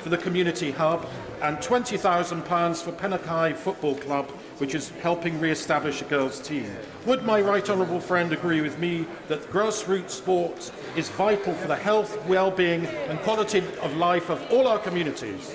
for the community hub, and £20,000 for Penakai Football Club, which is helping re-establish a girls' team. Would my right honourable friend agree with me that grassroots sport is vital for the health, well-being and quality of life of all our communities?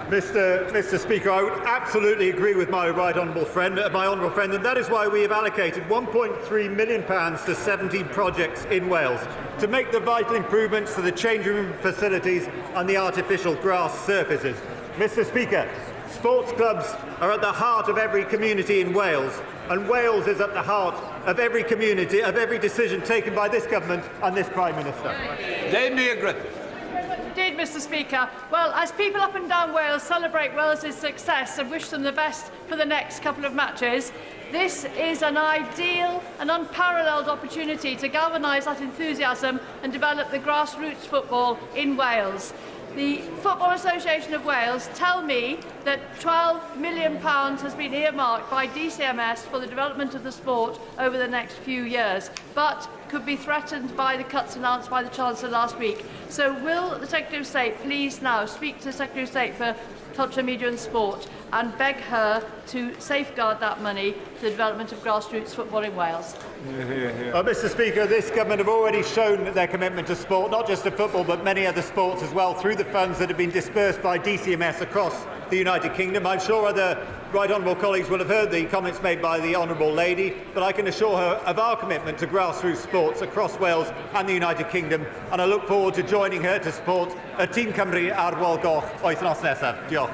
Mr. Speaker, I would absolutely agree with my honourable friend, and that is why we have allocated £1.3 million to 17 projects in Wales to make the vital improvements to the changing room facilities and the artificial grass surfaces. Mr. Speaker, sports clubs are at the heart of every community in Wales, and Wales is at the heart of every community, of every decision taken by this government and this Prime Minister. Indeed, Mr. Speaker. Well, as people up and down Wales celebrate Wales's success and wish them the best for the next couple of matches, this is an ideal and unparalleled opportunity to galvanise that enthusiasm and develop the grassroots football in Wales. The Football Association of Wales tell me that £12 million has been earmarked by DCMS for the development of the sport over the next few years, but could be threatened by the cuts announced by the Chancellor last week. So will the Secretary of State please now speak to the Secretary of State for Culture, Media and Sport and beg her to safeguard that money for the development of grassroots football in Wales? Mr. Speaker, this government have already shown their commitment to sport, not just to football but many other sports as well, through the funds that have been dispersed by DCMS across the United Kingdom. I'm sure other right honourable colleagues will have heard the comments made by the honourable lady, but I can assure her of our commitment to grassroots sports across Wales and the United Kingdom, and I look forward to joining her to support y Tîm Cymru ar ôl goch wythnos nesaf. Diolch.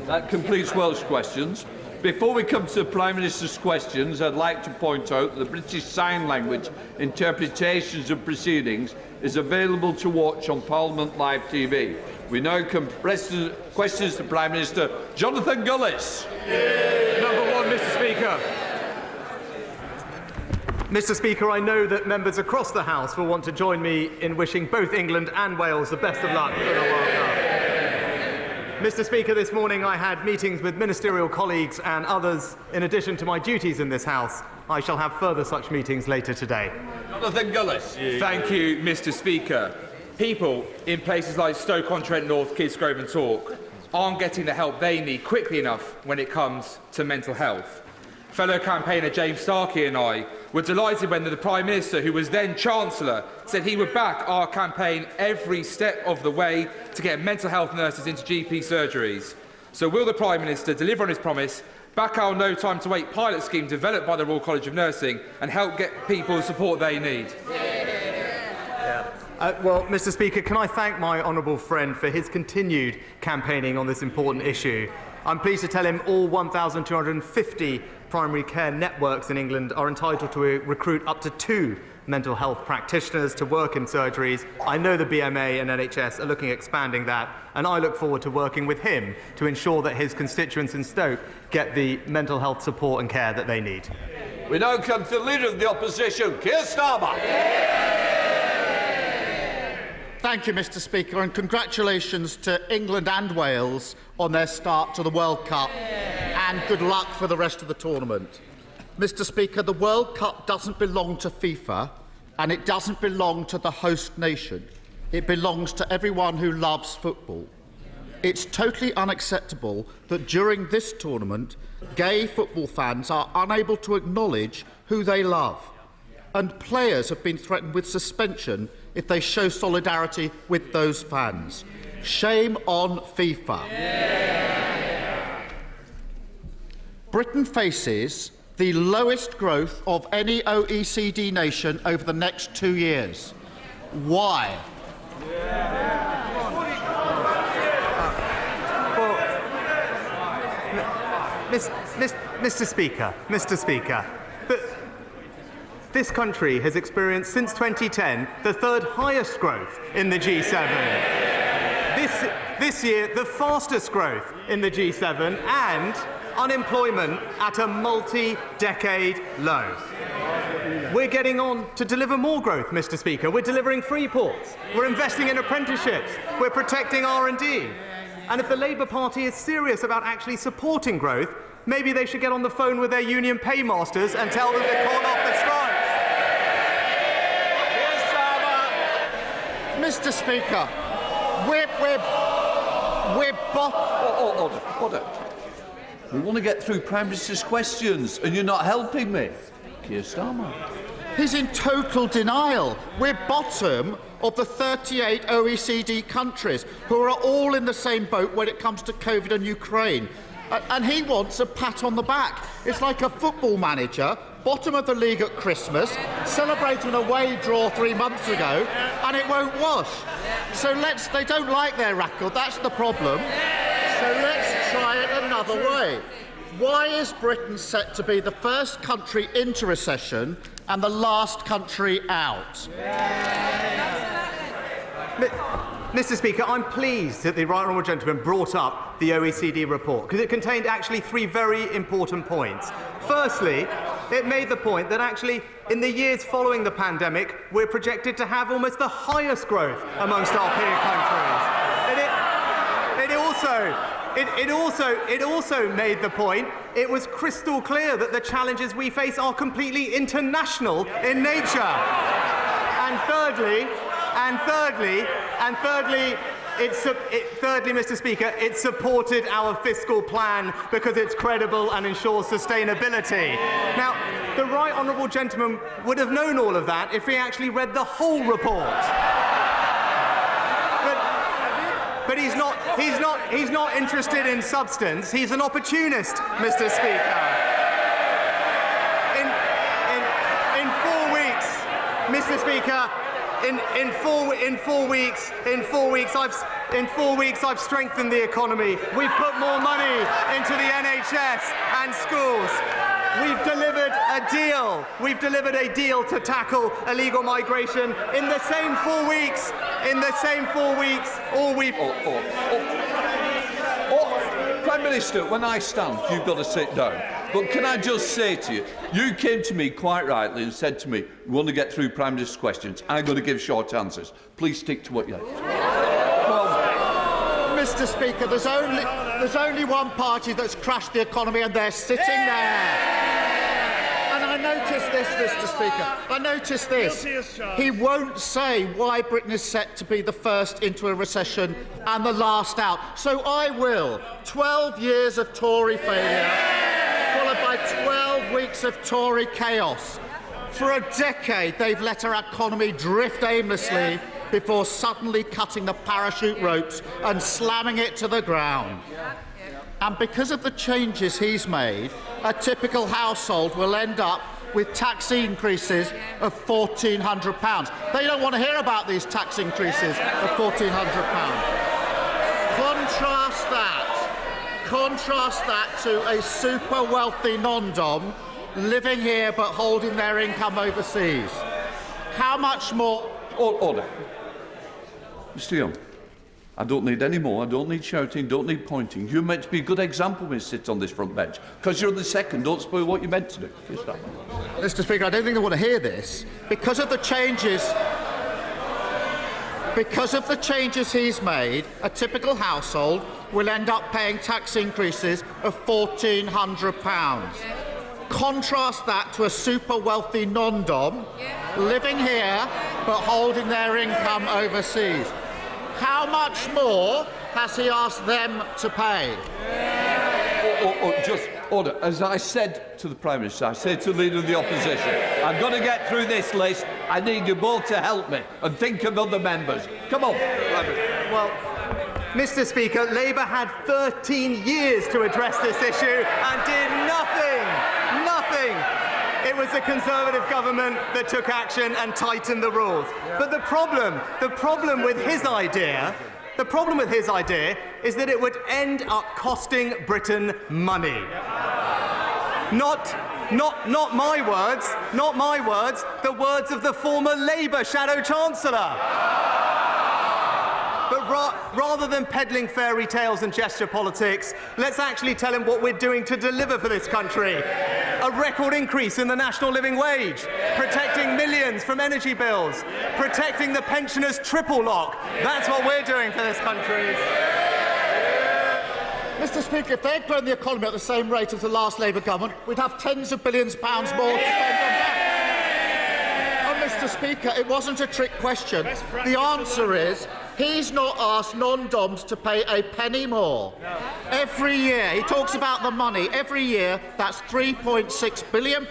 That completes Welsh questions. Before we come to the Prime Minister's questions, I'd like to point out that the British Sign Language interpretations of proceedings is available to watch on Parliament Live TV. We now come to questions to Prime Minister Jonathan Gullis. Number one, Mr. Speaker. Mr. Speaker, I know that members across the House will want to join me in wishing both England and Wales the best of luck for the World Cup. Mr. Speaker, this morning I had meetings with ministerial colleagues and others in addition to my duties in this House. I shall have further such meetings later today. Jonathan Gullis. Thank you, Mr. Speaker. People in places like Stoke-on-Trent North, Kidsgrove and Tork aren't getting the help they need quickly enough when it comes to mental health. Fellow campaigner James Starkey and I were delighted when the Prime Minister, who was then Chancellor, said he would back our campaign every step of the way to get mental health nurses into GP surgeries. So will the Prime Minister deliver on his promise, back our No Time to Wait pilot scheme developed by the Royal College of Nursing and help get people the support they need? Well, Mr. Speaker, can I thank my honourable friend for his continued campaigning on this important issue. I'm pleased to tell him all 1,250 primary care networks in England are entitled to recruit up to 2 mental health practitioners to work in surgeries. I know the BMA and NHS are looking at expanding that, and I look forward to working with him to ensure that his constituents in Stoke get the mental health support and care that they need. We now come to the Leader of the Opposition, Keir Starmer. Thank you, Mr. Speaker, and congratulations to England and Wales on their start to the World Cup, and good luck for the rest of the tournament. Mr. Speaker, the World Cup doesn't belong to FIFA, and it doesn't belong to the host nation. It belongs to everyone who loves football. It's totally unacceptable that during this tournament, gay football fans are unable to acknowledge who they love, and players have been threatened with suspension if they show solidarity with those fans. Shame on FIFA. Britain faces the lowest growth of any OECD nation over the next 2 years. Why? Mr. Speaker, this country has experienced since 2010 the 3rd highest growth in the G7. This year, the fastest growth in the G7, and unemployment at a multi-decade low. We're getting on to deliver more growth, Mr. Speaker. We're delivering free ports. We're investing in apprenticeships. We're protecting R&D. And if the Labour Party is serious about actually supporting growth, maybe they should get on the phone with their union paymasters and tell them to call off the strikes. Mr. Speaker, Order. We want to get through Prime Minister's questions, and you're not helping me. Keir Starmer. He's in total denial. We're bottom of the 38 OECD countries who are all in the same boat when it comes to COVID and Ukraine. And he wants a pat on the back. It's like a football manager, bottom of the league at Christmas, celebrating a away draw 3 months ago, and it won't wash. So they don't like their record, that's the problem. So let's try it another way. Why is Britain set to be the first country into recession and the last country out? Mr. Speaker, I'm pleased that the right honourable gentleman brought up the OECD report, because it contained actually 3 very important points. Firstly, it made the point that actually in the years following the pandemic, we're projected to have almost the highest growth amongst our peer countries. It also made the point it was crystal clear that the challenges we face are completely international in nature. And thirdly, Mr. Speaker, it supported our fiscal plan because it's credible and ensures sustainability. Now, the right honourable gentleman would have known all of that if he actually read the whole report. But he's not interested in substance. He's an opportunist, Mr. Speaker. In 4 weeks, Mr. Speaker, in 4 weeks, I've strengthened the economy. We've put more money into the NHS and schools. We've delivered a deal. We've delivered a deal to tackle illegal migration. In the same 4 weeks, all we've... Prime Minister, when I stand, you've got to sit down. But can I just say to you, you came to me quite rightly and said to me, we want to get through Prime Minister's questions. I'm going to give short answers. Please stick to what you have. Well, Mr. Speaker, there's only one party that's crashed the economy, and they're sitting there. And I noticed this, Mr. Speaker. I noticed this. He won't say why Britain is set to be the first into a recession and the last out. So I will. 12 years of Tory failure, followed by 12 weeks of Tory chaos. For a decade, they've let our economy drift aimlessly before suddenly cutting the parachute ropes and slamming it to the ground. And because of the changes he's made, a typical household will end up with tax increases of £1,400. They don't want to hear about these tax increases of £1,400. Contrast that to a super wealthy non-dom living here but holding their income overseas. How much more... Order. Mr. Young, I don't need any more. I don't need shouting, don't need pointing. You're meant to be a good example when you sit on this front bench. Because you're on the second, don't spoil what you're meant to do. Mr. Speaker, I don't think they want to hear this. Because of the changes he's made, a typical household will end up paying tax increases of £1,400. Contrast that to a super wealthy non-dom living here but holding their income overseas. How much more has he asked them to pay? Just order. As I said to the Prime Minister, I said to the Leader of the Opposition, I'm going to get through this list. I need you both to help me and think of other members. Come on. Well, Mr. Speaker, Labour had 13 years to address this issue and did nothing. It was the Conservative government that took action and tightened the rules. But the problem with his idea is that it would end up costing Britain money. Not my words, the words of the former Labour Shadow Chancellor. But rather than peddling fairy tales and gesture politics, let's actually tell him what we're doing to deliver for this country. A record increase in the national living wage, protecting millions from energy bills, protecting the pensioners' triple lock. That's what we're doing for this country. Mr. Speaker, if they'd grown the economy at the same rate as the last Labour government, we'd have tens of billions of pounds more to spend on that. And Mr. Speaker, it wasn't a trick question. The answer is He's not asked non-doms to pay a penny more. No. Every year, he talks about the money. Every year, that's £3.6 billion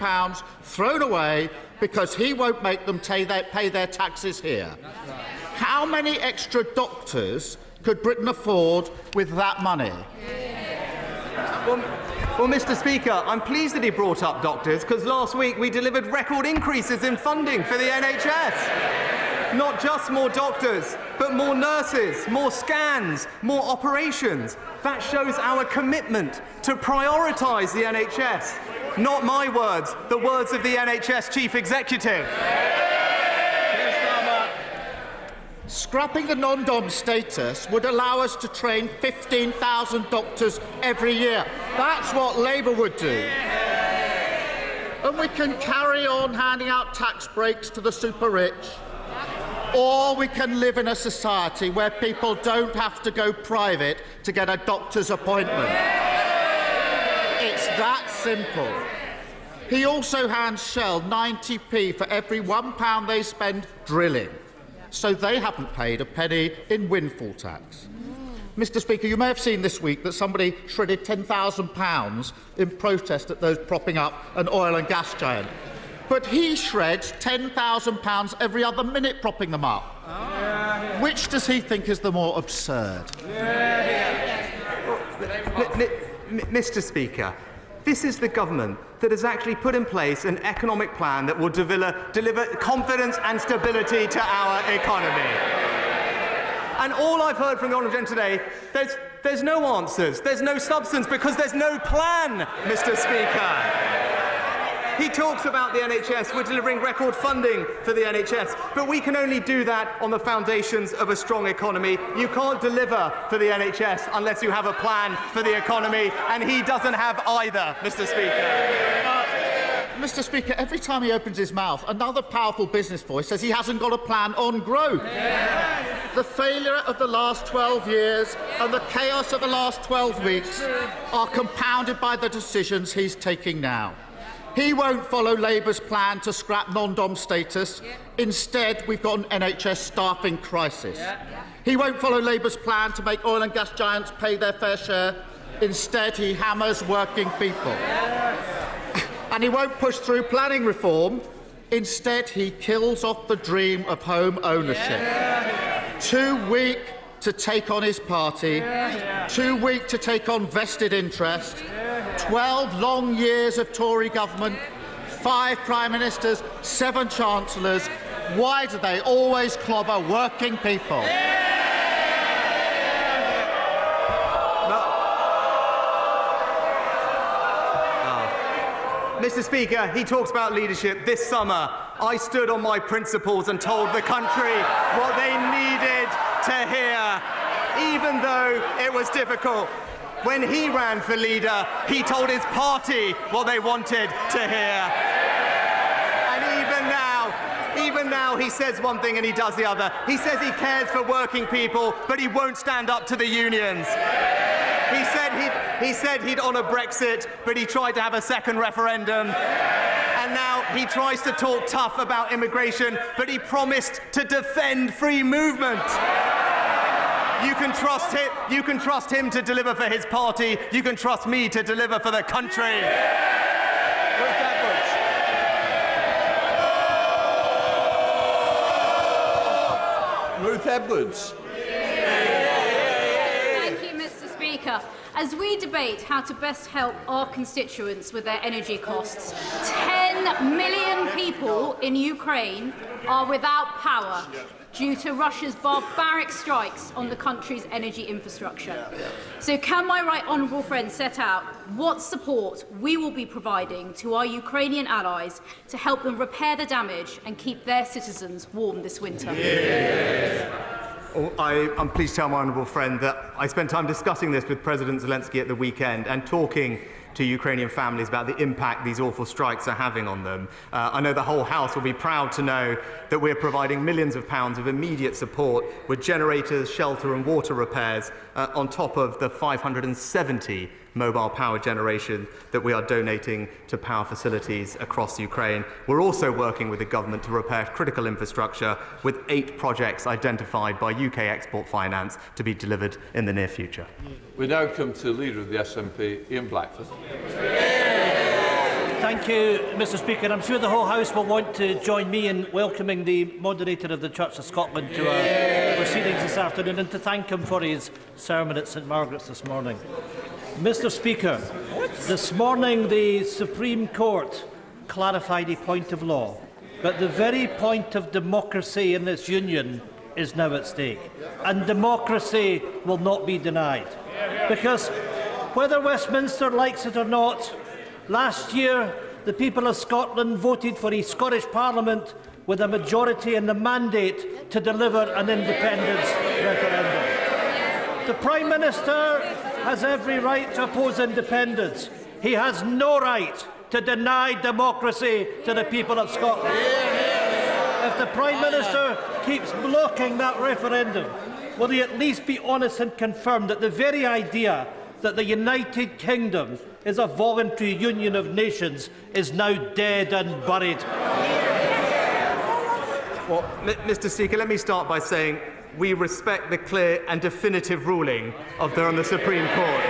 thrown away because he won't make them pay their taxes here. How many extra doctors could Britain afford with that money? Well, Mr. Speaker, I'm pleased that he brought up doctors, because last week we delivered record increases in funding for the NHS. Not just more doctors, but more nurses, more scans, more operations. That shows our commitment to prioritise the NHS. Not my words, the words of the NHS Chief Executive. Scrapping the non-dom status would allow us to train 15,000 doctors every year. That's what Labour would do. And we can carry on handing out tax breaks to the super-rich. Or we can live in a society where people don't have to go private to get a doctor's appointment. It's that simple. He also hands Shell 90p for every £1 they spend drilling. So they haven't paid a penny in windfall tax. Mr. Speaker, you may have seen this week that somebody shredded £10,000 in protest at those propping up an oil and gas giant. But he shreds £10,000 every other minute propping them up. Which does he think is the more absurd? Mr. Speaker, this is the government that has actually put in place an economic plan that will deliver confidence and stability to our economy. And all I've heard from the Honourable Gentleman today, there's no answers, there's no substance, because there's no plan, Mr. Speaker. He talks about the NHS. We're delivering record funding for the NHS, but we can only do that on the foundations of a strong economy. You can't deliver for the NHS unless you have a plan for the economy, and he doesn't have either, Mr. Speaker. Mr. Speaker, every time he opens his mouth, another powerful business voice says he hasn't got a plan on growth. The failure of the last 12 years and the chaos of the last 12 weeks are compounded by the decisions he's taking now. He won't follow Labour's plan to scrap non-dom status. Instead, we've got an NHS staffing crisis. He won't follow Labour's plan to make oil and gas giants pay their fair share. Instead, he hammers working people. And he won't push through planning reform. Instead, he kills off the dream of home ownership. Too weak to take on his party, too weak to take on vested interest. 12 long years of Tory government, 5 Prime Ministers, 7 Chancellors. Why do they always clobber working people? Mr. Speaker, he talks about leadership. This summer, I stood on my principles and told the country what they needed to hear, even though it was difficult. When he ran for leader, he told his party what they wanted to hear. And even now, he says one thing and he does the other. He says he cares for working people, but he won't stand up to the unions. He said he'd honour Brexit, but he tried to have a second referendum. And now he tries to talk tough about immigration, but he promised to defend free movement. You can trust him to deliver for his party. You can trust me to deliver for the country. Ruth Edwards. Thank you, Mr. Speaker. As we debate how to best help our constituents with their energy costs, 10 million people in Ukraine are without power due to Russia's barbaric strikes on the country's energy infrastructure. So can my right honourable friend set out what support we will be providing to our Ukrainian allies to help them repair the damage and keep their citizens warm this winter? I'm pleased to tell my honourable friend that I spent time discussing this with President Zelensky at the weekend and talking to Ukrainian families about the impact these awful strikes are having on them. I know the whole House will be proud to know that we're providing millions of pounds of immediate support with generators, shelter and water repairs on top of the £570 mobile power generation that we are donating to power facilities across Ukraine. We're also working with the government to repair critical infrastructure, with 8 projects identified by UK Export Finance to be delivered in the near future. We now come to the Leader of the SNP, Ian Blackford. Thank you, Mr Speaker. I'm sure the whole House will want to join me in welcoming the moderator of the Church of Scotland to our proceedings this afternoon, and to thank him for his sermon at St Margaret's this morning. Mr Speaker, this morning the Supreme Court clarified a point of law, but the very point of democracy in this union is now at stake, and democracy will not be denied. Because whether Westminster likes it or not, last year the people of Scotland voted for a Scottish Parliament with a majority and the mandate to deliver an independence referendum. The Prime Minister has every right to oppose independence. He has no right to deny democracy to the people of Scotland. If the Prime Minister keeps blocking that referendum, will he at least be honest and confirm that the very idea that the United Kingdom is a voluntary union of nations is now dead and buried? Well, Mr Speaker, let me start by saying we respect the clear and definitive ruling of the Supreme Court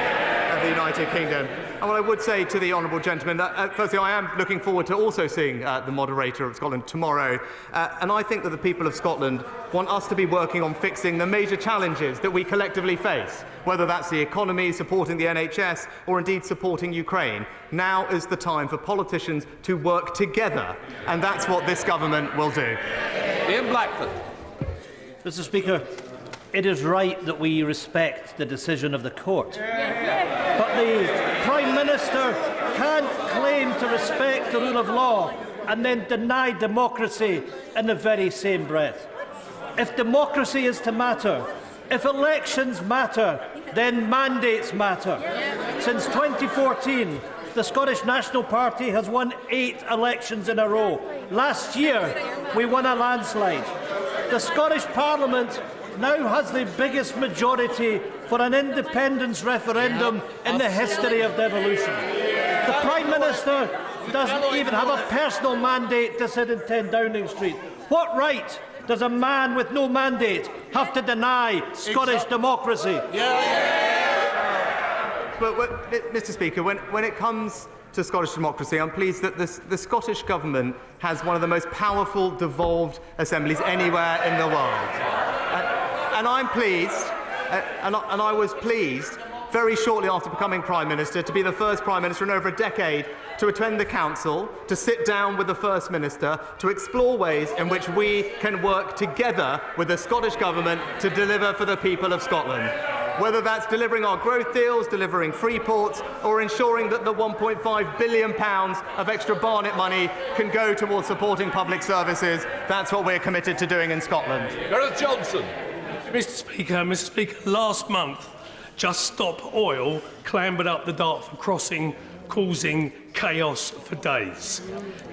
of the United Kingdom. And what I would say to the honourable gentleman, that firstly, I am looking forward to also seeing the moderator of Scotland tomorrow. And I think that the people of Scotland want us to be working on fixing the major challenges that we collectively face, whether that's the economy, supporting the NHS, or indeed supporting Ukraine. Now is the time for politicians to work together, and that's what this government will do. Ian Blackford. Mr Speaker, it is right that we respect the decision of the court. But the Prime Minister can't claim to respect the rule of law and then deny democracy in the very same breath. If democracy is to matter, if elections matter, then mandates matter. Since 2014, the Scottish National Party has won 8 elections in a row. Last year, we won a landslide. The Scottish Parliament now has the biggest majority for an independence referendum in the history of devolution. The Prime Minister doesn't even have a personal mandate to sit in 10 Downing Street. What right does a man with no mandate have to deny Scottish democracy? But, Mr Speaker, when it comes to Scottish democracy, I'm pleased that the Scottish Government has one of the most powerful devolved assemblies anywhere in the world. And I'm pleased, and I was pleased very shortly after becoming Prime Minister to be the first Prime Minister in over a decade to attend the Council, to sit down with the First Minister, to explore ways in which we can work together with the Scottish Government to deliver for the people of Scotland. Whether that's delivering our growth deals, delivering free ports, or ensuring that the £1.5 billion of extra Barnet money can go towards supporting public services, that's what we're committed to doing in Scotland. Gareth Johnson. Mr Speaker, last month, Just Stop Oil clambered up the Dartford crossing, causing chaos for days.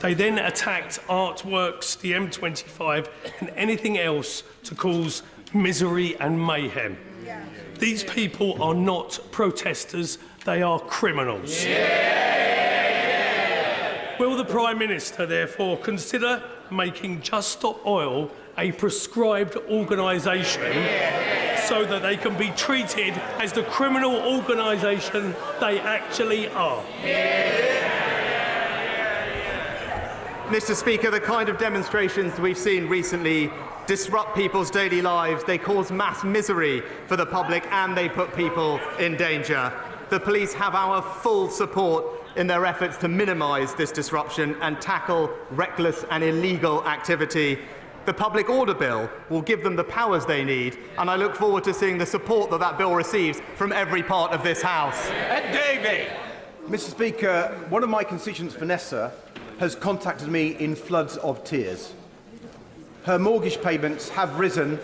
They then attacked artworks, the M25, and anything else to cause misery and mayhem. These people are not protesters, they are criminals. Will the Prime Minister therefore consider making Just Stop Oil a prescribed organisation so that they can be treated as the criminal organisation they actually are? Mr Speaker, the kind of demonstrations we've seen recently disrupt people's daily lives, they cause mass misery for the public, and they put people in danger. The police have our full support in their efforts to minimise this disruption and tackle reckless and illegal activity. The Public Order Bill will give them the powers they need, and I look forward to seeing the support that that bill receives from every part of this House. David. Mr Speaker, one of my constituents, Vanessa, has contacted me in floods of tears. Her mortgage payments have risen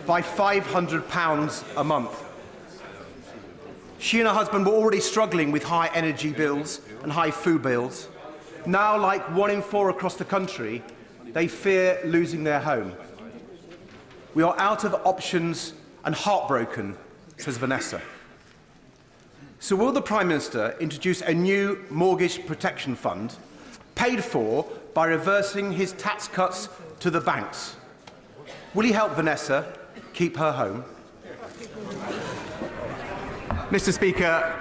by £500 a month. She and her husband were already struggling with high energy bills and high food bills. Now, like 1 in 4 across the country, they fear losing their home. We are out of options and heartbroken, says Vanessa. So will the Prime Minister introduce a new mortgage protection fund paid for by reversing his tax cuts to the banks? Will he help Vanessa keep her home? Mr. Speaker,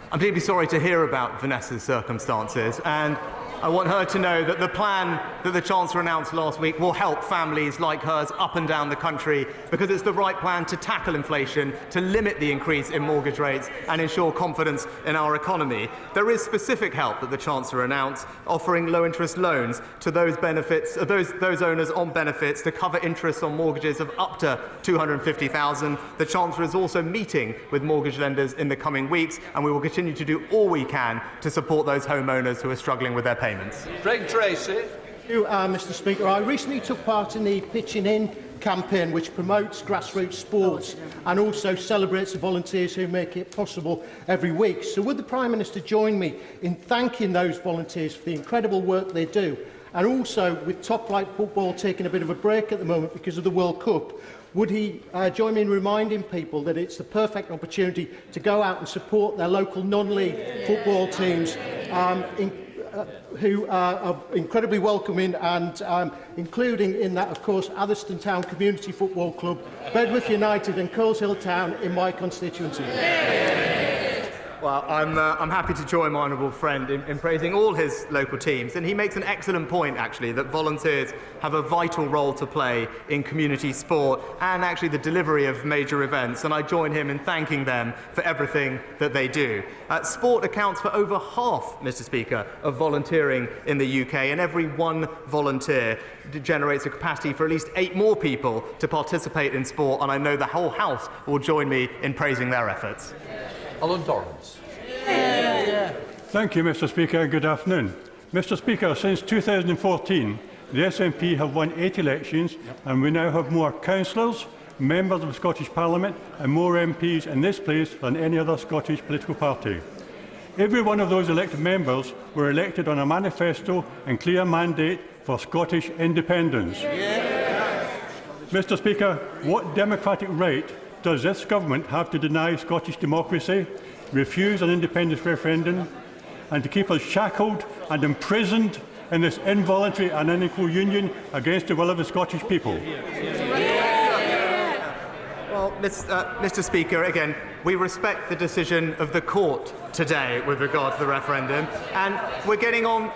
I'm deeply sorry to hear about Vanessa's circumstances, and I want her to know that the plan that the Chancellor announced last week will help families like hers up and down the country, because it's the right plan to tackle inflation, to limit the increase in mortgage rates and ensure confidence in our economy. There is specific help that the Chancellor announced, offering low-interest loans to those owners on benefits to cover interest on mortgages of up to $250,000. The Chancellor is also meeting with mortgage lenders in the coming weeks, and we will continue to do all we can to support those homeowners who are struggling with their payments. Greg Tracy. Thank you, Mr. Speaker. I recently took part in the Pitching In campaign, which promotes grassroots sports and also celebrates the volunteers who make it possible every week. So would the Prime Minister join me in thanking those volunteers for the incredible work they do? And also, with top-flight football taking a bit of a break at the moment because of the World Cup, would he join me in reminding people that it's the perfect opportunity to go out and support their local non-league football teams who are incredibly welcoming, and including in that, of course, Atherstone Town Community Football Club, Bedworth United and Coleshill Town in my constituency. Well, I'm happy to join my honourable friend in praising all his local teams, and he makes an excellent point, actually, that volunteers have a vital role to play in community sport and actually the delivery of major events, and I join him in thanking them for everything that they do. Sport accounts for over half, Mr. Speaker, of volunteering in the UK, and every one volunteer generates a capacity for at least 8 more people to participate in sport, and I know the whole House will join me in praising their efforts. Alan Dorrance. Thank you, Mr. Speaker. Good afternoon. Mr. Speaker, since 2014, the SNP have won 8 elections, and we now have more councillors, members of the Scottish Parliament and more MPs in this place than any other Scottish political party. Every one of those elected members were elected on a manifesto and clear mandate for Scottish independence. Mr. Speaker, what democratic right does this government have to deny Scottish democracy, refuse an independence referendum, and to keep us shackled and imprisoned in this involuntary and unequal union against the will of the Scottish people? Well, Mr. Speaker, again, we respect the decision of the court today with regard to the referendum, and we're getting on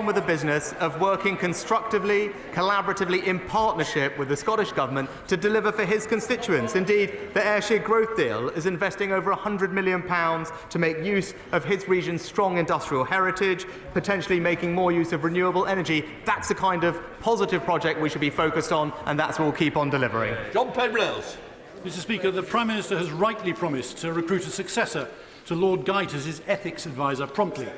with the business of working constructively, collaboratively, in partnership with the Scottish Government to deliver for his constituents. Indeed, the Ayrshire Growth Deal is investing over £100 million to make use of his region's strong industrial heritage, potentially making more use of renewable energy. That's the kind of positive project we should be focused on, and that's what we'll keep on delivering. John Penrose. Mr. Speaker, the Prime Minister has rightly promised to recruit a successor to Lord Geit as his ethics adviser promptly.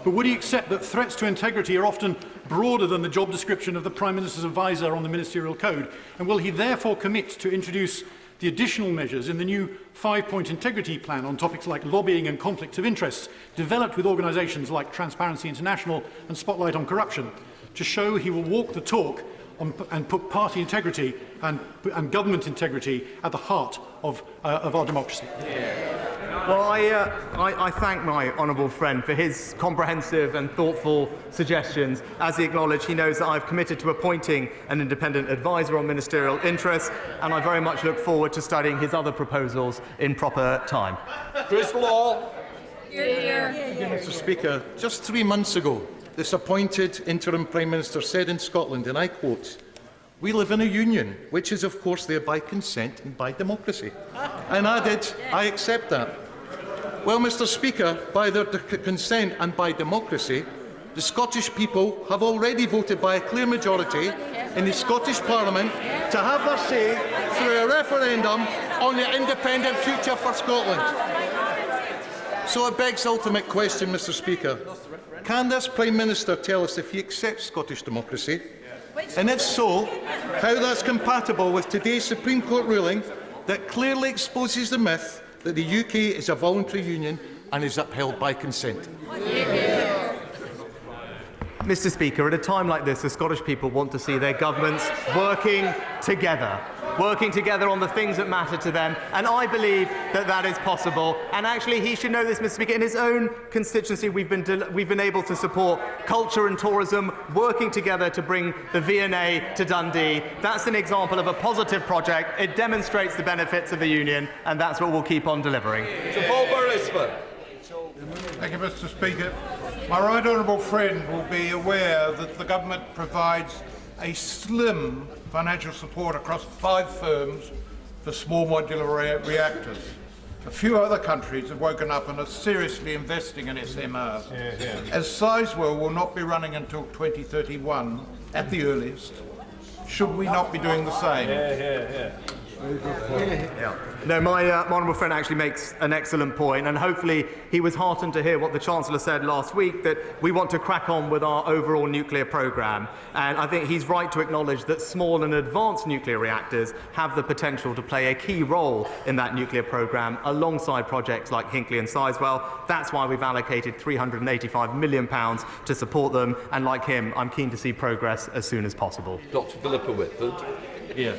But would he accept that threats to integrity are often broader than the job description of the Prime Minister's adviser on the Ministerial Code? And will he therefore commit to introduce the additional measures in the new 5-point integrity plan on topics like lobbying and conflicts of interest, developed with organisations like Transparency International and Spotlight on Corruption, to show he will walk the talk and put party integrity and government integrity at the heart of our democracy? Well, I thank my honourable friend for his comprehensive and thoughtful suggestions. As he acknowledged, he knows that I've committed to appointing an independent adviser on ministerial interests, and I very much look forward to studying his other proposals in proper time. Chris Law. Mr. Speaker, just 3 months ago, this appointed interim Prime Minister said in Scotland, and I quote, "We live in a union, which is of course there by consent and by democracy." And added, "I accept that." Well, Mr. Speaker, by their consent and by democracy, the Scottish people have already voted by a clear majority in the Scottish Parliament to have their say through a referendum on the independent future for Scotland. So it begs the ultimate question, Mr. Speaker. Can this Prime Minister tell us if he accepts Scottish democracy? And if so, how that's compatible with today's Supreme Court ruling that clearly exposes the myth that the UK is a voluntary union and is upheld by consent? Mr. Speaker, at a time like this, the Scottish people want to see their governments working together. working together on the things that matter to them, and I believe that that is possible. And actually, he should know this, Mr. Speaker. In his own constituency, we've been able to support culture and tourism, working together to bring the V&A to Dundee. That's an example of a positive project. It demonstrates the benefits of the union, and that's what we'll keep on delivering. Sir Paul Beresford. Thank you, Mr. Speaker. My right honourable friend will be aware that the government provides a slim financial support across 5 firms for small modular reactors. A few other countries have woken up and are seriously investing in SMRs. As Sizewell will not be running until 2031 at the earliest, should we not be doing the same? No, my honourable friend actually makes an excellent point, and hopefully he was heartened to hear what the Chancellor said last week, that we want to crack on with our overall nuclear programme. And I think he's right to acknowledge that small and advanced nuclear reactors have the potential to play a key role in that nuclear programme alongside projects like Hinkley and Sizewell. That's why we've allocated £385 million to support them, and like him, I'm keen to see progress as soon as possible. Dr. Philippa Whitford.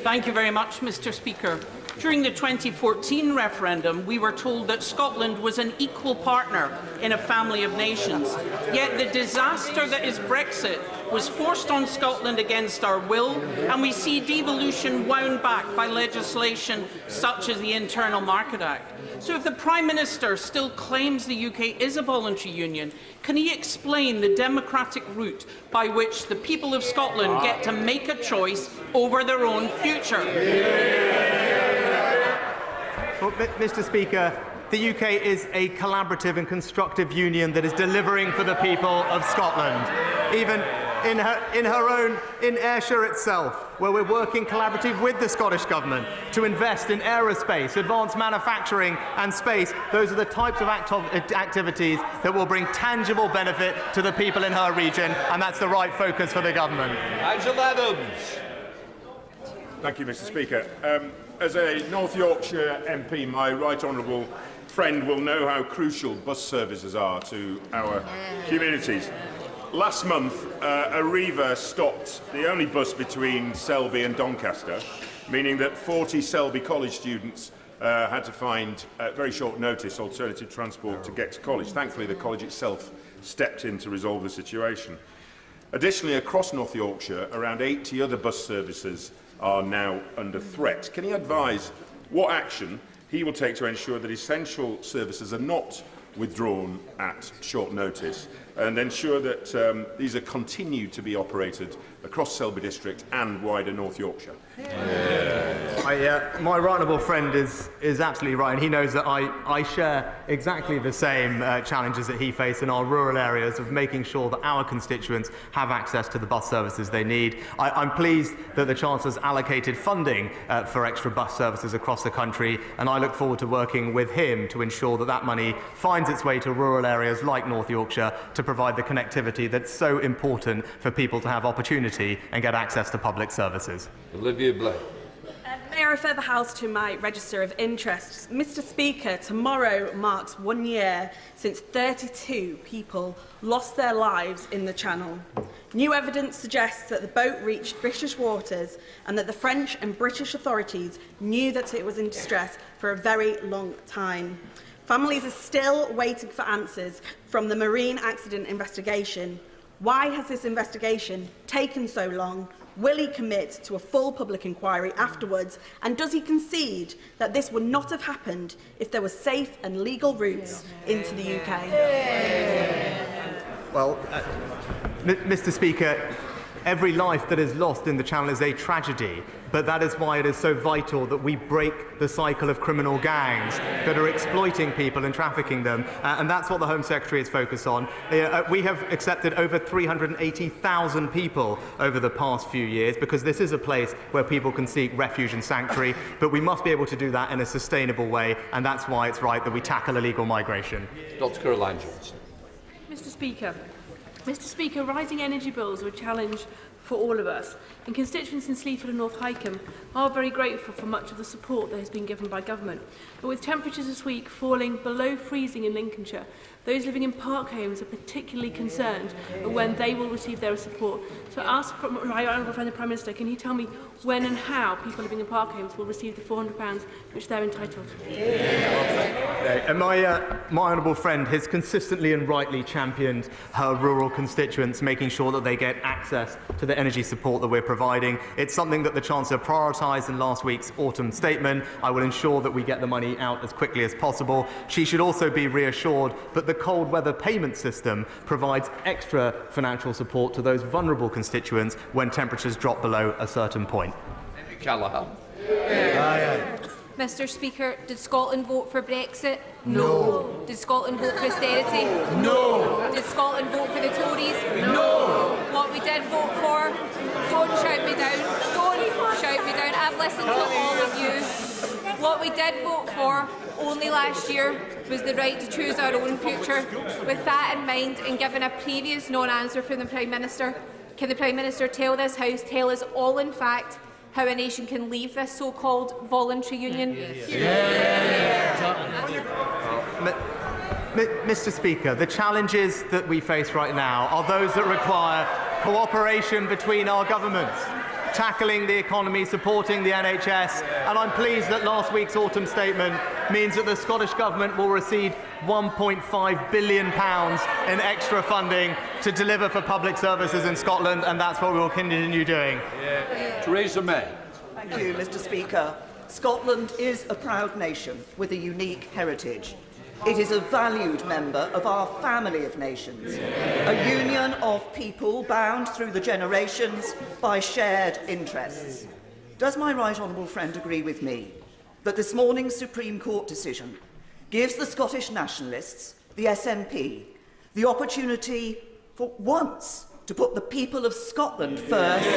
Thank you very much, Mr. Speaker. During the 2014 referendum, we were told that Scotland was an equal partner in a family of nations. Yet the disaster that is Brexit was forced on Scotland against our will, and we see devolution wound back by legislation such as the Internal Market Act. So if the Prime Minister still claims the UK is a voluntary union, can he explain the democratic route by which the people of Scotland get to make a choice over their own future? Well, Mr. Speaker, the UK is a collaborative and constructive union that is delivering for the people of Scotland. Even in Ayrshire itself, where we're working collaboratively with the Scottish Government to invest in aerospace, advanced manufacturing and space. Those are the types of activities that will bring tangible benefit to the people in her region, and that's the right focus for the Government. Angela Adams. Thank you, Mr. Speaker. As a North Yorkshire MP, my right honourable friend will know how crucial bus services are to our communities. Last month, Arriva stopped the only bus between Selby and Doncaster, meaning that 40 Selby College students had to find, at very short notice, alternative transport to get to college. Thankfully, the college itself stepped in to resolve the situation. Additionally, across North Yorkshire, around 80 other bus services are now under threat. Can he advise what action he will take to ensure that essential services are not withdrawn at short notice, and ensure that these are continued to be operated across Selby District and wider North Yorkshire? My right honourable friend is absolutely right, and he knows that I share exactly the same challenges that he faces in our rural areas of making sure that our constituents have access to the bus services they need. I'm pleased that the Chancellor's allocated funding for extra bus services across the country, and I look forward to working with him to ensure that that money finds its way to rural areas like North Yorkshire to provide the connectivity that's so important for people to have opportunity and get access to public services. Olivia Blair. May I refer the House to my register of interests? Mr. Speaker, tomorrow marks 1 year since 32 people lost their lives in the Channel. New evidence suggests that the boat reached British waters and that the French and British authorities knew that it was in distress for a very long time. Families are still waiting for answers from the Marine Accident Investigation. Why has this investigation taken so long? Will he commit to a full public inquiry afterwards? And does he concede that this would not have happened if there were safe and legal routes into the UK? Well, Mr. Speaker, every life that is lost in the Channel is a tragedy, but that is why it is so vital that we break the cycle of criminal gangs that are exploiting people and trafficking them, and that's what the Home Secretary is focused on. We have accepted over 380,000 people over the past few years because this is a place where people can seek refuge and sanctuary, but we must be able to do that in a sustainable way, and that's why it's right that we tackle illegal migration. Dr. Caroline Johnson. Mr. Speaker, rising energy bills are a challenge for all of us. And constituents in Sleaford and North Hykeham are very grateful for much of the support that has been given by government. But with temperatures this week falling below freezing in Lincolnshire, those living in park homes are particularly concerned when they will receive their support. So I ask from my honourable friend the Prime Minister, can he tell me when and how people living in park homes will receive the £400 which they're entitled to? And my honourable friend has consistently and rightly championed her rural constituents, making sure that they get access to the energy support that we're providing. It's something that the Chancellor prioritised in last week's autumn statement. I will ensure that we get the money out as quickly as possible. She should also be reassured that the cold weather payment system provides extra financial support to those vulnerable constituents when temperatures drop below a certain point. Callaghan. Mr. Speaker, did Scotland vote for Brexit? No. Did Scotland vote for austerity? No. Did Scotland vote for the Tories? No. What we did vote for, don't shout me down, don't shout me down, I've listened to all of you. What we did vote for only last year was the right to choose our own future. With that in mind, and given a previous non-answer from the Prime Minister, can the Prime Minister tell this House, tell us all in fact, how a nation can leave this so-called voluntary union? Mr. Speaker, the challenges that we face right now are those that require cooperation between our governments, tackling the economy, supporting the NHS, and I'm pleased that last week's autumn statement means that the Scottish Government will receive £1.5 billion in extra funding to deliver for public services in Scotland, and that's what we will continue doing. Theresa May. Thank you, Mr. Speaker. Scotland is a proud nation with a unique heritage. It is a valued member of our family of nations, a union of people bound through the generations by shared interests. Does my right honourable friend agree with me that this morning's Supreme Court decision gives the Scottish nationalists, the SNP, the opportunity for once to put the people of Scotland first?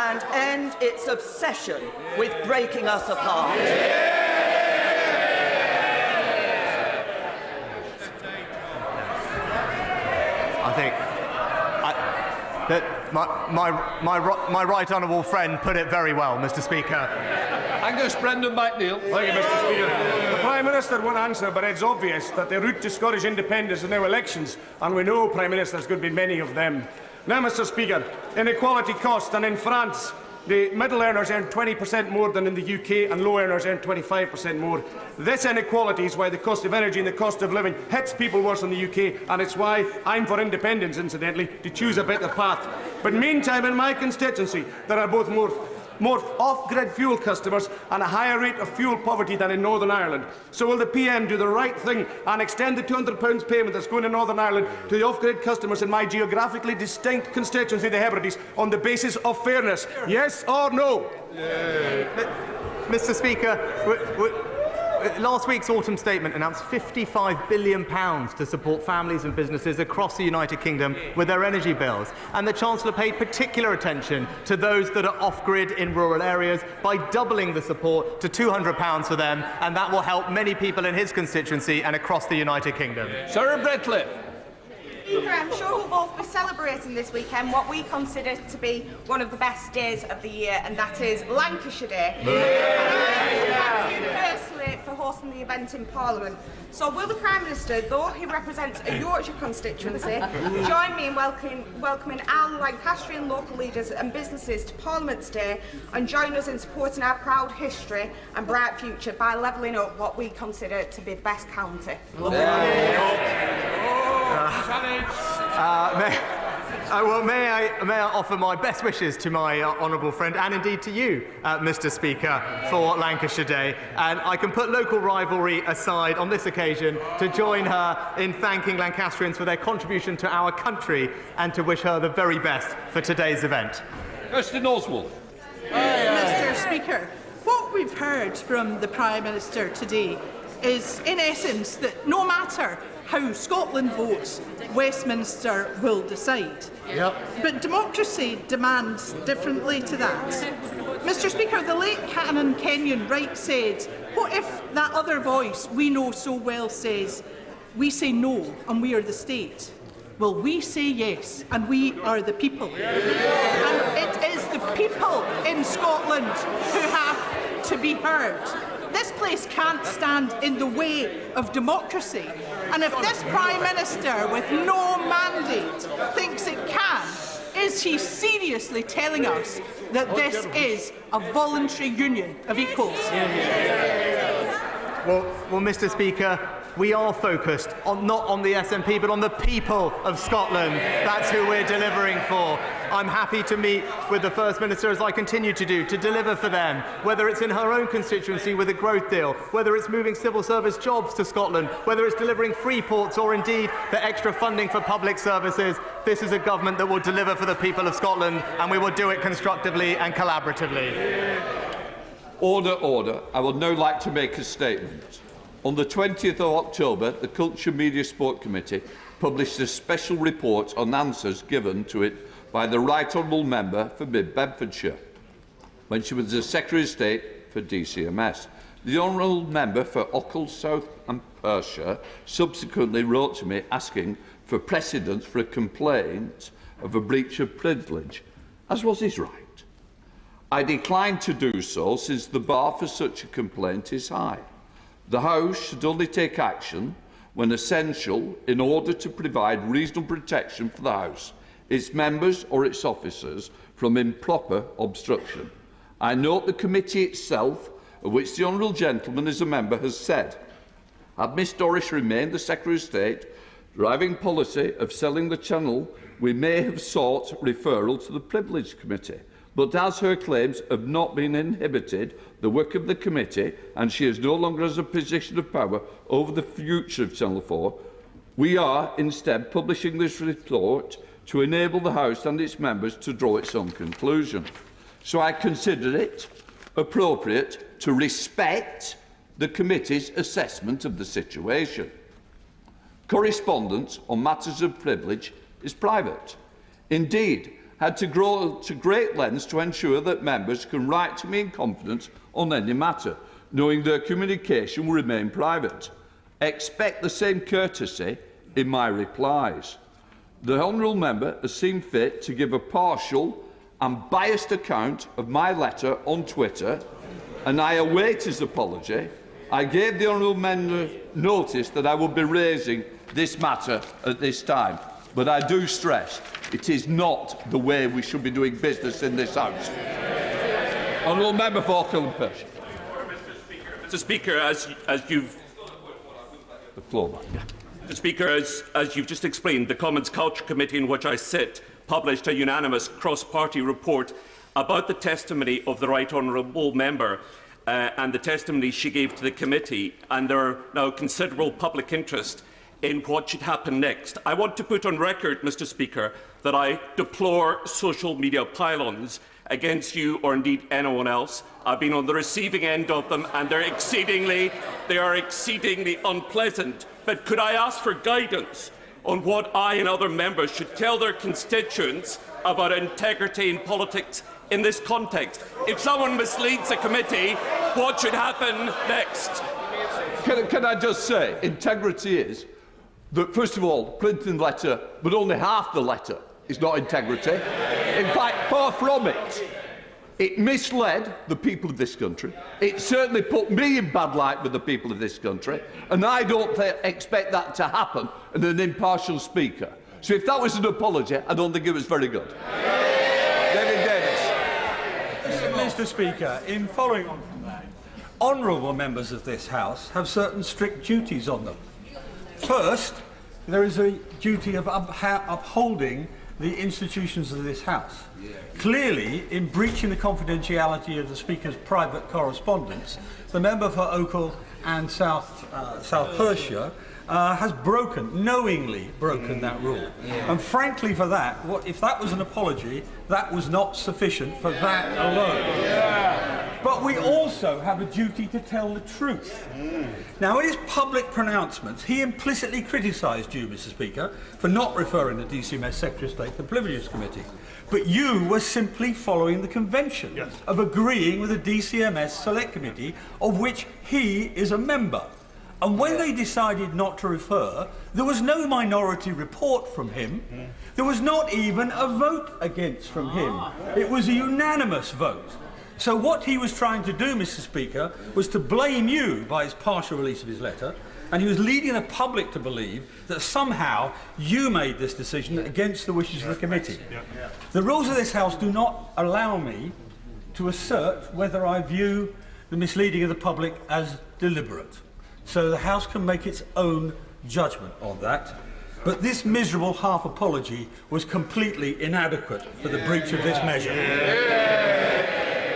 And end its obsession with breaking us apart. I think that my right honourable friend put it very well, Mr. Speaker. Angus Brendan McNeill. Thank you, Mr. Speaker. The Prime Minister won't answer, but it's obvious that the route to Scottish independence is now elections, and we know, Prime Minister, there's going to be many of them. Now, Mr. Speaker, inequality cost, and in France, the middle earners earn 20% more than in the UK, and low earners earn 25% more. This inequality is why the cost of energy and the cost of living hits people worse in the UK, and it's why I'm for independence, incidentally, to choose a better path. But meantime, in my constituency, there are both more off-grid fuel customers and a higher rate of fuel poverty than in Northern Ireland. So will the PM do the right thing and extend the £200 payment that's going to Northern Ireland to the off-grid customers in my geographically distinct constituency, the Hebrides, on the basis of fairness? Yes or no? Mr. Speaker, last week's autumn statement announced £55 billion to support families and businesses across the United Kingdom with their energy bills. And the Chancellor paid particular attention to those that are off-grid in rural areas by doubling the support to £200 for them, and that will help many people in his constituency and across the United Kingdom. Sarah Brickley. Speaker, I'm sure we'll both be celebrating this weekend what we consider to be one of the best days of the year, and that is Lancashire Day. Thank you personally for hosting the event in Parliament. So will the Prime Minister, though he represents a Yorkshire constituency, join me in welcoming our Lancastrian local leaders and businesses to Parliament's Day, and join us in supporting our proud history and bright future by levelling up what we consider to be the best county? May I offer my best wishes to my honourable friend, and indeed to you, Mr. Speaker, for Lancashire Day. And I can put local rivalry aside on this occasion to join her in thanking Lancastrians for their contribution to our country and to wish her the very best for today's event. Mr. Oswald. Mr. Speaker, what we've heard from the Prime Minister today is, in essence, that no matter how Scotland votes, Westminster will decide. But democracy demands differently to that. Mr Speaker, the late Canon Kenyon Wright said, what if that other voice we know so well says, we say no and we are the state? Well, we say yes, and we are the people. And it is the people in Scotland who have to be heard. This place can't stand in the way of democracy. And if this Prime Minister, with no mandate, thinks it can, is he seriously telling us that this is a voluntary union of equals? Well, Mr Speaker, we are focused not on the SNP but on the people of Scotland. That's who we're delivering for. I'm happy to meet with the First Minister, as I continue to do, to deliver for them, whether it's in her own constituency with a growth deal, whether it's moving civil service jobs to Scotland, whether it's delivering free ports or indeed the extra funding for public services. This is a government that will deliver for the people of Scotland, and we will do it constructively and collaboratively. Order, order. I would now like to make a statement. On the 20th of October, the Culture, Media, Sport Committee published a special report on answers given to it by the Right Honourable Member for Mid Bedfordshire when she was the Secretary of State for DCMS. The Honourable Member for Ochil, South and Perthshire subsequently wrote to me asking for precedence for a complaint of a breach of privilege, as was his right. I declined to do so since the bar for such a complaint is high. The House should only take action when essential in order to provide reasonable protection for the House, its members or its officers from improper obstruction. I note the committee itself, of which the honourable gentleman is a member, has said, had Miss Dorris remained the Secretary of State, driving policy of selling the channel, we may have sought referral to the Privilege Committee. But as her claims have not been inhibited, the work of the committee, and she is no longer has a position of power over the future of Channel 4, we are instead publishing this report to enable the House and its members to draw its own conclusion. So I consider it appropriate to respect the committee's assessment of the situation. Correspondence on matters of privilege is private. Indeed, had to go to great lengths to ensure that members can write to me in confidence on any matter, knowing their communication will remain private. Expect the same courtesy in my replies. The Honourable Member has seen fit to give a partial and biased account of my letter on Twitter, and I await his apology. I gave the Honourable Member notice that I would be raising this matter at this time, but I do stress it is not the way we should be doing business in this House. Honourable Member for Ochil and Perthshire. Mr. Speaker, as you've the floor, Mr. Speaker, as you've just explained, the Commons Culture Committee, in which I sit, published a unanimous cross-party report about the testimony of the Right Honourable Member and the testimony she gave to the committee, and there are now considerable public interest in what should happen next. I want to put on record, Mr. Speaker, that I deplore social media pylons against you or indeed anyone else. I've been on the receiving end of them, and they are exceedingly unpleasant. But could I ask for guidance on what I and other members should tell their constituents about integrity in politics in this context? If someone misleads a committee, what should happen next? Can I just say, integrity is that, first of all, Clinton's letter, but only half the letter, is not integrity. In fact, far from it. It misled the people of this country. It certainly put me in bad light with the people of this country, and I don't expect that to happen in an impartial speaker. So if that was an apology, I don't think it was very good. David Davis. Mr. Speaker, in following on from that, honourable members of this House have certain strict duties on them. First, there is a duty of upholding the institutions of this House. Clearly, in breaching the confidentiality of the Speaker's private correspondence, the member for Ochil and South Perthshire has knowingly broken that rule. And frankly, for that, if that was an apology, that was not sufficient for that alone. But we also have a duty to tell the truth. Now, in his public pronouncements, he implicitly criticised you, Mr. Speaker, for not referring the DCMS Secretary of State to the Privileges Committee. But you were simply following the convention of agreeing with the DCMS Select Committee, of which he is a member. And when they decided not to refer, there was no minority report from him. There was not even a vote against from him. It was a unanimous vote. So what he was trying to do, Mr. Speaker, was to blame you by his partial release of his letter, and he was leading the public to believe that somehow you made this decision against the wishes of the committee. The rules of this House do not allow me to assert whether I view the misleading of the public as deliberate. So the House can make its own judgment on that. But this miserable half apology was completely inadequate for the breach of this measure.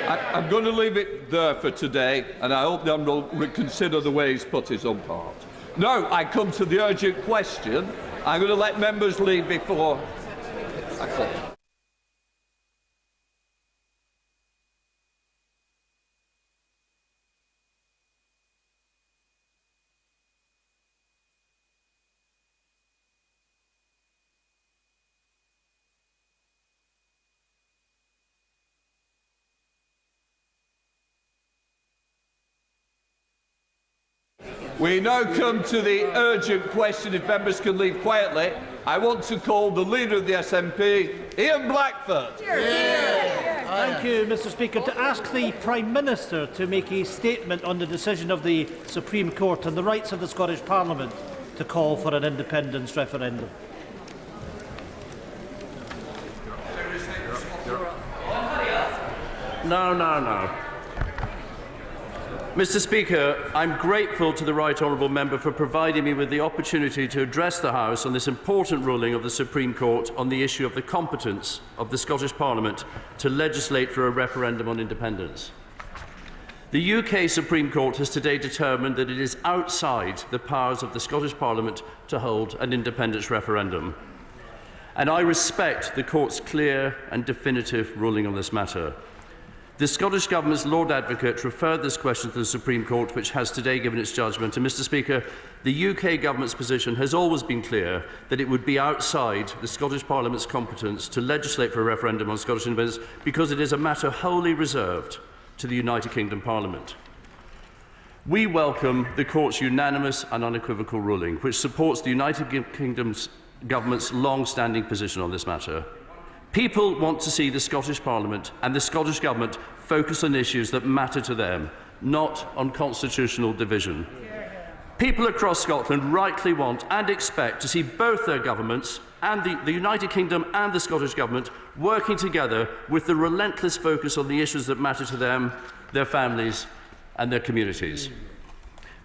I'm going to leave it there for today, and I hope them will reconsider the way he's put his own part. Now I come to the urgent question. I'm going to let members leave before I close. We now come to the urgent question. If members can leave quietly, I want to call the Leader of the SNP, Ian Blackford. Thank you, Mr. Speaker. To ask the Prime Minister to make a statement on the decision of the Supreme Court and the rights of the Scottish Parliament to call for an independence referendum. No. Mr. Speaker, I'm grateful to the Right Honourable Member for providing me with the opportunity to address the House on this important ruling of the Supreme Court on the issue of the competence of the Scottish Parliament to legislate for a referendum on independence. The UK Supreme Court has today determined that it is outside the powers of the Scottish Parliament to hold an independence referendum. And I respect the Court's clear and definitive ruling on this matter. The Scottish Government's Lord Advocate referred this question to the Supreme Court, which has today given its judgment. And, Mr. Speaker, the UK Government's position has always been clear that it would be outside the Scottish Parliament's competence to legislate for a referendum on Scottish independence because it is a matter wholly reserved to the United Kingdom Parliament. We welcome the Court's unanimous and unequivocal ruling, which supports the United Kingdom's Government's long-standing position on this matter. People want to see the Scottish Parliament and the Scottish Government focus on issues that matter to them, not on constitutional division. People across Scotland rightly want and expect to see both their governments and the United Kingdom and the Scottish Government working together with the relentless focus on the issues that matter to them, their families and their communities.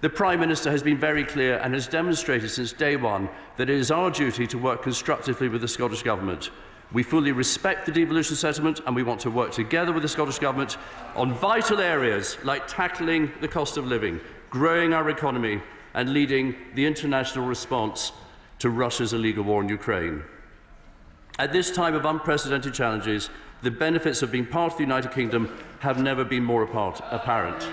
The Prime Minister has been very clear and has demonstrated since day one that it is our duty to work constructively with the Scottish Government. We fully respect the devolution settlement and we want to work together with the Scottish Government on vital areas like tackling the cost of living, growing our economy and leading the international response to Russia's illegal war in Ukraine. At this time of unprecedented challenges, the benefits of being part of the United Kingdom have never been more apparent.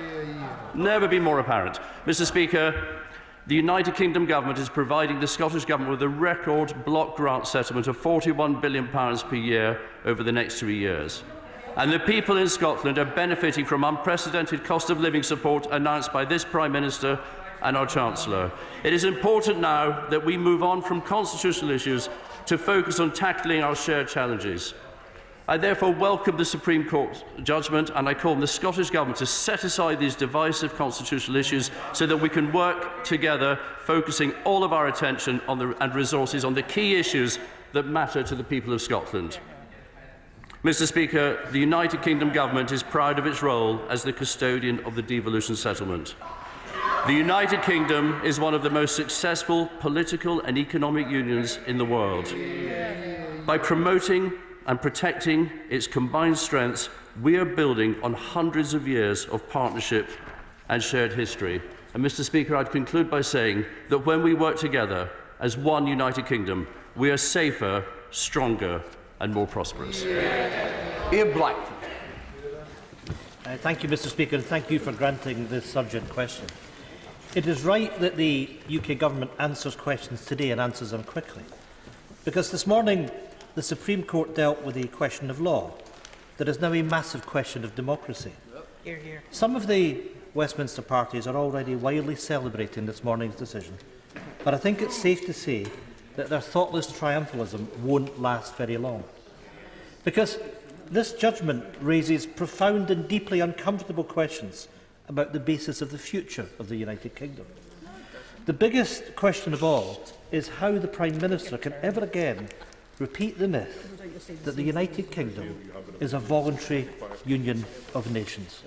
Never been more apparent. Mr. Speaker, the United Kingdom Government is providing the Scottish Government with a record block grant settlement of £41 billion per year over the next 3 years. And the people in Scotland are benefiting from unprecedented cost of living support announced by this Prime Minister and our Chancellor. It is important now that we move on from constitutional issues to focus on tackling our shared challenges. I therefore welcome the Supreme Court judgment and I call on the Scottish Government to set aside these divisive constitutional issues so that we can work together, focusing all of our attention and resources on the key issues that matter to the people of Scotland. Mr. Speaker, the United Kingdom Government is proud of its role as the custodian of the devolution settlement. The United Kingdom is one of the most successful political and economic unions in the world. By promoting and protecting its combined strengths, we are building on hundreds of years of partnership and shared history. And, Mr. Speaker, I'd conclude by saying that when we work together as one United Kingdom, we are safer, stronger and more prosperous. Ian Blackford. Thank you, Mr. Speaker, and thank you for granting this urgent question. It is right that the UK Government answers questions today and answers them quickly, because this morning the Supreme Court dealt with a question of law. There is now a massive question of democracy. Hear, hear. Some of the Westminster parties are already widely celebrating this morning's decision, but I think it's safe to say that their thoughtless triumphalism won't last very long. Because this judgment raises profound and deeply uncomfortable questions about the basis of the future of the United Kingdom. The biggest question of all is how the Prime Minister can ever again repeat the myth that the United Kingdom is a voluntary union of nations.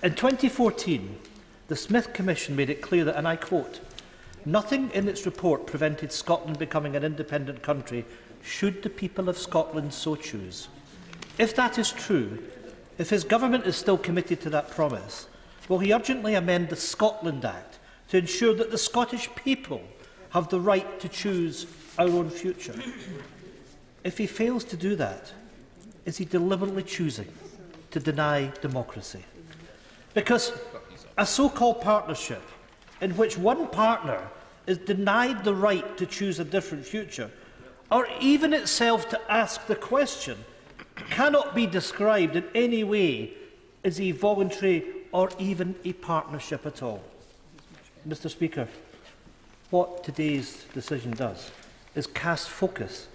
In 2014, the Smith Commission made it clear that, and I quote, "Nothing in its report prevented Scotland becoming an independent country should the people of Scotland so choose." If that is true, if his government is still committed to that promise, will he urgently amend the Scotland Act to ensure that the Scottish people have the right to choose our own future? If he fails to do that, is he deliberately choosing to deny democracy? Because a so-called partnership in which one partner is denied the right to choose a different future, or even itself to ask the question, cannot be described in any way as a voluntary or even a partnership at all. Mr. Speaker, what today's decision does is cast focus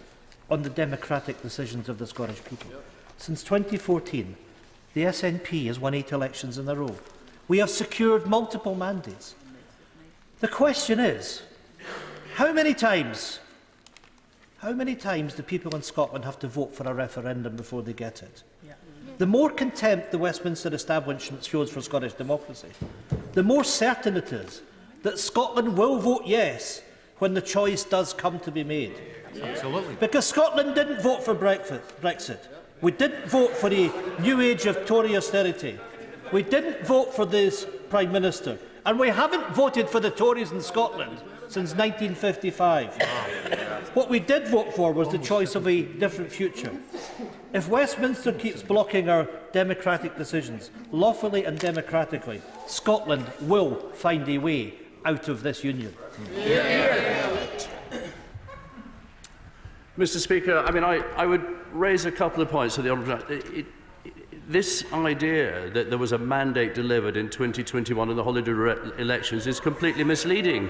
on the democratic decisions of the Scottish people. Since 2014, the SNP has won 8 elections in a row. We have secured multiple mandates. The question is, how many times do people in Scotland have to vote for a referendum before they get it? The more contempt the Westminster establishment shows for Scottish democracy, the more certain it is that Scotland will vote yes when the choice does come to be made. Absolutely. Because Scotland didn't vote for Brexit. We didn't vote for a new age of Tory austerity. We didn't vote for this Prime Minister. And we haven't voted for the Tories in Scotland since 1955. What we did vote for was the choice of a different future. If Westminster keeps blocking our democratic decisions, lawfully and democratically, Scotland will find a way out of this union. Mr. Speaker, I would raise a couple of points to the Honourable. This idea that there was a mandate delivered in 2021 in the holiday elections is completely misleading.